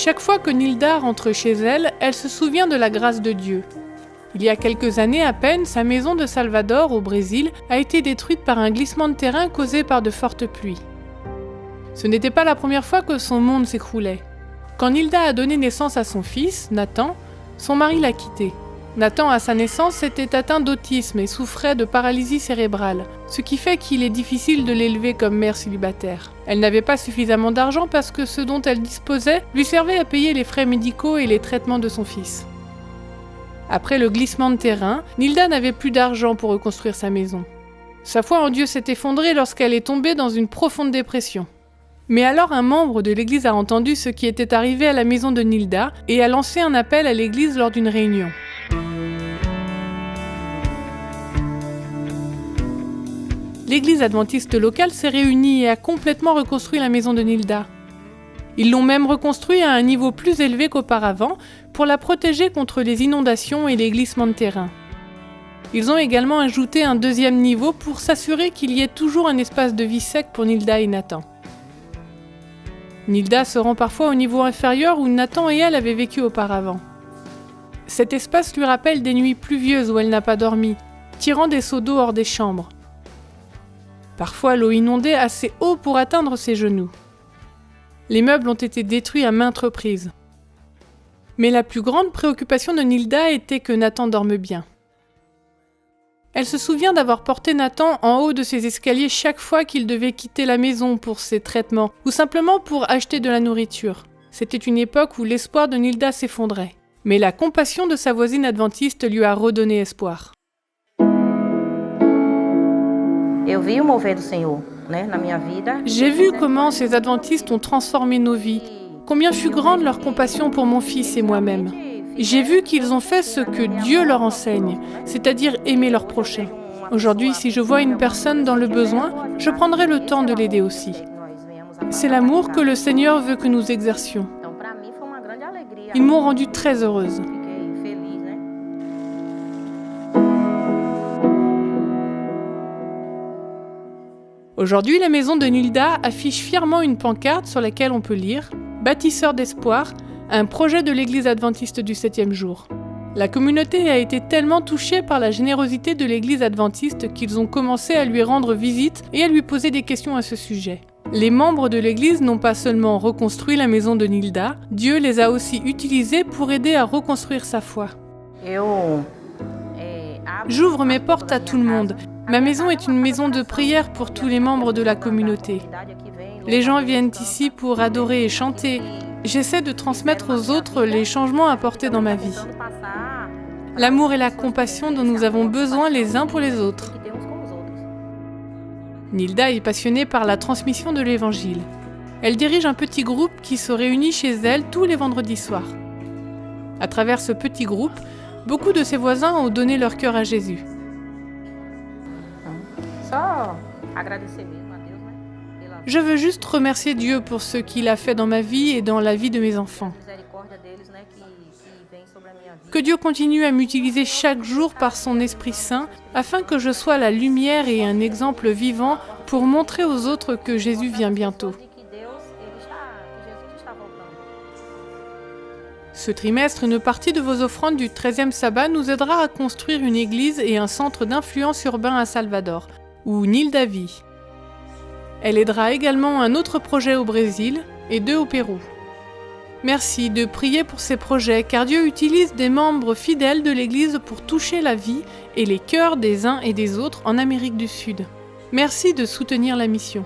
Chaque fois que Nilda rentre chez elle, elle se souvient de la grâce de Dieu. Il y a quelques années à peine, sa maison de Salvador, au Brésil, a été détruite par un glissement de terrain causé par de fortes pluies. Ce n'était pas la première fois que son monde s'écroulait. Quand Nilda a donné naissance à son fils, Nathan, son mari l'a quitté. Nathan, à sa naissance, était atteint d'autisme et souffrait de paralysie cérébrale, ce qui fait qu'il est difficile de l'élever comme mère célibataire. Elle n'avait pas suffisamment d'argent parce que ce dont elle disposait lui servait à payer les frais médicaux et les traitements de son fils. Après le glissement de terrain, Nilda n'avait plus d'argent pour reconstruire sa maison. Sa foi en Dieu s'est effondrée lorsqu'elle est tombée dans une profonde dépression. Mais alors un membre de l'église a entendu ce qui était arrivé à la maison de Nilda et a lancé un appel à l'église lors d'une réunion. L'église adventiste locale s'est réunie et a complètement reconstruit la maison de Nilda. Ils l'ont même reconstruit à un niveau plus élevé qu'auparavant pour la protéger contre les inondations et les glissements de terrain. Ils ont également ajouté un deuxième niveau pour s'assurer qu'il y ait toujours un espace de vie sec pour Nilda et Nathan. Nilda se rend parfois au niveau inférieur où Nathan et elle avaient vécu auparavant. Cet espace lui rappelle des nuits pluvieuses où elle n'a pas dormi, tirant des seaux d'eau hors des chambres. Parfois, l'eau inondait assez haut pour atteindre ses genoux. Les meubles ont été détruits à maintes reprises. Mais la plus grande préoccupation de Nilda était que Nathan dorme bien. Elle se souvient d'avoir porté Nathan en haut de ses escaliers chaque fois qu'il devait quitter la maison pour ses traitements ou simplement pour acheter de la nourriture. C'était une époque où l'espoir de Nilda s'effondrait. Mais la compassion de sa voisine adventiste lui a redonné espoir. J'ai vu comment ces adventistes ont transformé nos vies, combien fut grande leur compassion pour mon fils et moi-même. J'ai vu qu'ils ont fait ce que Dieu leur enseigne, c'est-à-dire aimer leur prochain. Aujourd'hui, si je vois une personne dans le besoin, je prendrai le temps de l'aider aussi. C'est l'amour que le Seigneur veut que nous exercions. Ils m'ont rendue très heureuse. Aujourd'hui, la maison de Nilda affiche fièrement une pancarte sur laquelle on peut lire « Bâtisseur d'espoir, un projet de l'église adventiste du 7e jour ». La communauté a été tellement touchée par la générosité de l'église adventiste qu'ils ont commencé à lui rendre visite et à lui poser des questions à ce sujet. Les membres de l'église n'ont pas seulement reconstruit la maison de Nilda, Dieu les a aussi utilisés pour aider à reconstruire sa foi. J'ouvre mes portes à tout le monde. Ma maison est une maison de prière pour tous les membres de la communauté. Les gens viennent ici pour adorer et chanter. J'essaie de transmettre aux autres les changements apportés dans ma vie. L'amour et la compassion dont nous avons besoin les uns pour les autres. Nilda est passionnée par la transmission de l'Évangile. Elle dirige un petit groupe qui se réunit chez elle tous les vendredis soirs. À travers ce petit groupe, beaucoup de ses voisins ont donné leur cœur à Jésus. Je veux juste remercier Dieu pour ce qu'il a fait dans ma vie et dans la vie de mes enfants. Que Dieu continue à m'utiliser chaque jour par son Esprit Saint afin que je sois la lumière et un exemple vivant pour montrer aux autres que Jésus vient bientôt. Ce trimestre, une partie de vos offrandes du 13e sabbat nous aidera à construire une église et un centre d'influence urbain à Salvador, où Nilda vit. Elle aidera également un autre projet au Brésil et 2 au Pérou. Merci de prier pour ces projets, car Dieu utilise des membres fidèles de l'Église pour toucher la vie et les cœurs des uns et des autres en Amérique du Sud. Merci de soutenir la mission.